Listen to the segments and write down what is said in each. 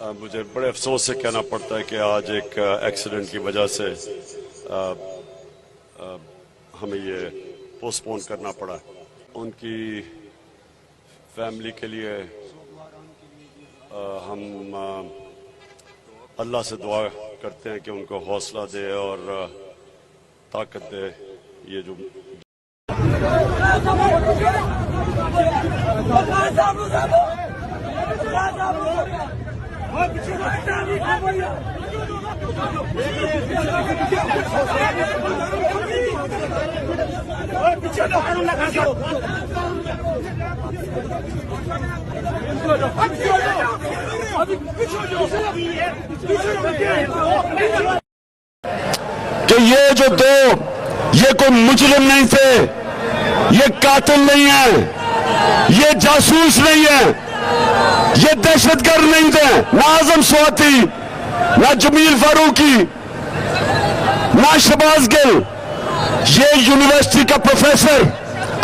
مجھے بڑے افسوس سے کہنا پڑتا ہے کہ آج ایک ایکسیڈنٹ کی وجہ سے ہمیں یہ پوسٹ پون کرنا پڑا. ان کی فیملی کے لیے ہم اللہ سے دعا کرتے ہیں کہ ان کو حوصلہ دے اور طاقت دے. یہ جو کہ یہ جو دو یہ کوئی مجرم نہیں تھے, یہ قاتل نہیں ہے, یہ جاسوس نہیں ہے, یہ دہشت گرد نہیں تھے. نہ اعظم سواتی, نہ جمیل فاروقی, نہ شہباز گل. یہ یونیورسٹی کا پروفیسر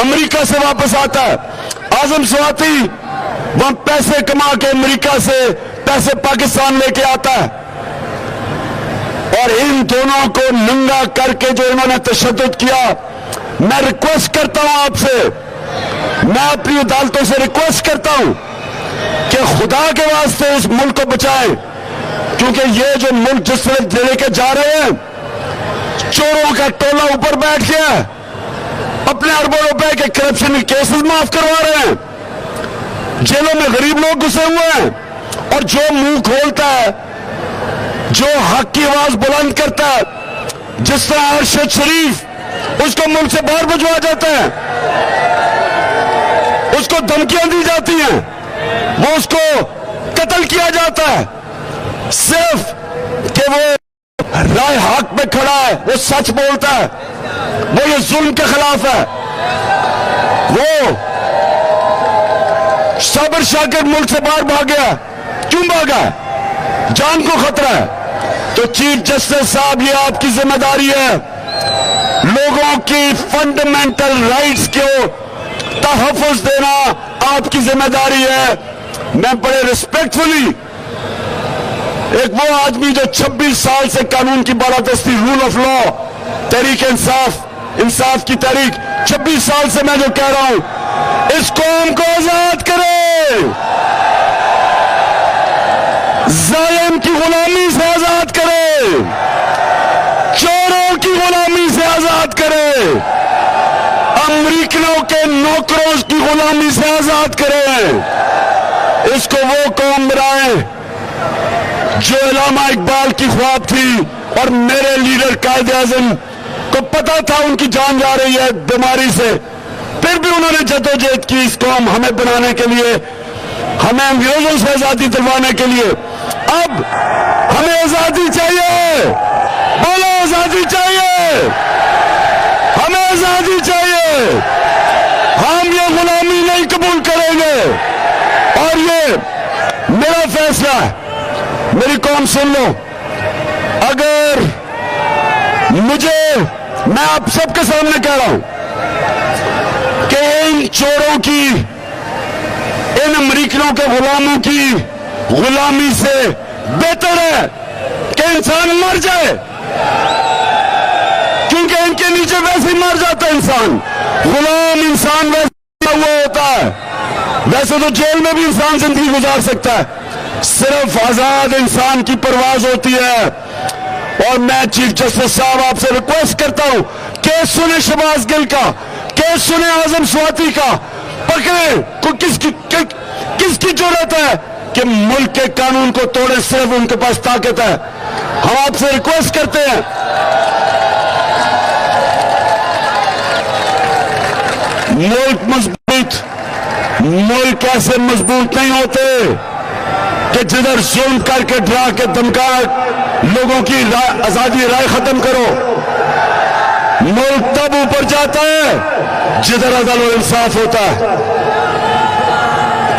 امریکہ سے واپس آتا ہے. اعظم سواتی وہاں پیسے کما کے امریکہ سے پیسے پاکستان لے کے آتا ہے, اور ان دونوں کو ننگا کر کے جو انہوں نے تشدد کیا, میں ریکویسٹ کرتا ہوں آپ سے, میں اپنی عدالتوں سے ریکویسٹ کرتا ہوں کہ خدا کے واسطے اس ملک کو بچائیں, کیونکہ یہ جو ملک جس طرح لے کے جا رہے ہیں, چوروں کا ٹولہ اوپر بیٹھ گیا, اپنے اربوں روپے کے کرپشن کے کیسز معاف کروا رہے ہیں, جیلوں میں غریب لوگ گھسے ہوئے ہیں, اور جو منہ کھولتا ہے, جو حق کی آواز بلند کرتا ہے, جس طرح ارشد شریف, اس کو ملک سے باہر بھجوا جاتا ہے, اس کو دھمکیاں دی جاتی ہیں, وہ اس کو قتل کیا جاتا ہے, صرف کہ وہ رائے حق پہ کھڑا ہے, وہ سچ بولتا ہے, وہ یہ ظلم کے خلاف ہے. وہ صابر شاکر ملک سے باہر بھاگ گیا, کیوں بھاگا؟ جان کو خطرہ ہے. تو چیف جسٹس صاحب, یہ آپ کی ذمہ داری ہے, لوگوں کی فنڈامنٹل رائٹس کو تحفظ دینا آپ کی ذمہ داری ہے. میں بڑے ریسپیکٹفلی, ایک وہ آدمی جو 26 سال سے قانون کی بالادستی, role of law, Tehreek Insaf, انصاف کی تحریک, 26 سال سے میں جو کہہ رہا ہوں, اس قوم کو آزاد کرے, ظالم کی غلامی سے آزاد کرے, چوروں کی غلامی سے آزاد کرے, امریکنوں کے نوکروں کی غلامی سے آزاد کرے. اس کو وہ قوم بنائے جو علامہ اقبال کی خواب تھی, اور میرے لیڈر قائد اعظم کو پتا تھا ان کی جان جا رہی ہے بیماری سے, پھر بھی انہوں نے جدوجہد کی اس قوم ہمیں بنانے کے لیے, ہمیں انگریزوں سے آزادی دلوانے کے لیے. اب ہمیں آزادی چاہیے, بولو آزادی چاہیے, ہمیں آزادی چاہیے. ہم یہ غلامی نہیں قبول کریں گے, اور یہ میرا فیصلہ ہے. میری قوم سن لو, اگر میں آپ سب کے سامنے کہہ رہا ہوں کہ ان چوروں کی, ان امریکنوں کے غلاموں کی غلامی سے بہتر ہے کہ انسان مر جائے, کیونکہ ان کے نیچے ویسے ہی مر جاتا ہے انسان. غلام انسان ویسے ہوا ہوتا ہے, ویسے تو جیل میں بھی انسان زندگی گزار سکتا ہے, صرف آزاد انسان کی پرواز ہوتی ہے. اور میں چیف جسٹس صاحب آپ سے ریکویسٹ کرتا ہوں, کیس سنیں شہباز گل کا, کیس سنیں اعظم سواتی کا, پکڑیں. کس کی جرأت ہے کہ ملک کے قانون کو توڑے؟ صرف ان کے پاس طاقت ہے. ہم آپ سے ریکویسٹ کرتے ہیں, ملک مضبوط, ملک ایسے مضبوط نہیں ہوتے کہ جدھر ظلم کر کے, ڈرا کے, دھمکا لوگوں کی آزادی رائے ختم کرو. ملک تب اوپر جاتا ہے جدھر عدل و انصاف ہوتا ہے.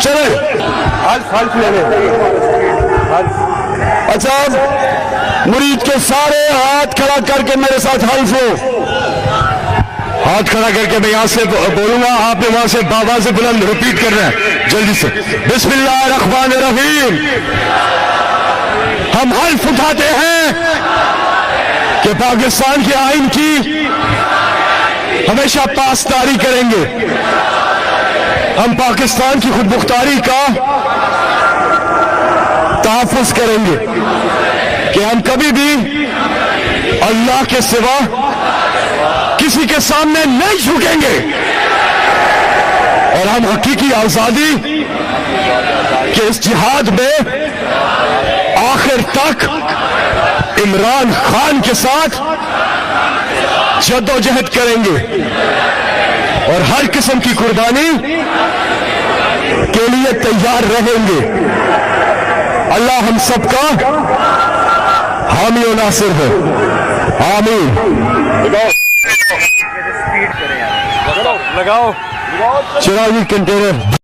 چلے اچھا, مرید کے سارے ہاتھ کھڑا کر کے میرے ساتھ حلف ہو. ہاتھ کھڑا کر کے میں یہاں سے بولوں گا, آپ نے وہاں سے بابا سے بلند ریپیٹ کر رہے ہیں جلدی سے. بسم اللہ الرحمن الرحیم. ہم حلف اٹھاتے ہیں کہ پاکستان کے آئین کی ہمیشہ پاسداری کریں گے. ہم پاکستان کی خود مختاری کا تحفظ کریں گے کہ ہم کبھی بھی اللہ کے سوا کسی کے سامنے نہیں جھکیں گے, اور ہم حقیقی آزادی کے اس جہاد میں آخر تک عمران خان کے ساتھ جدوجہد کریں گے اور ہر قسم کی قربانی کے لیے تیار رہیں گے. اللہ ہم سب کا حامی و ناصر ہے. آمین. لگاؤ چراغی کنٹینر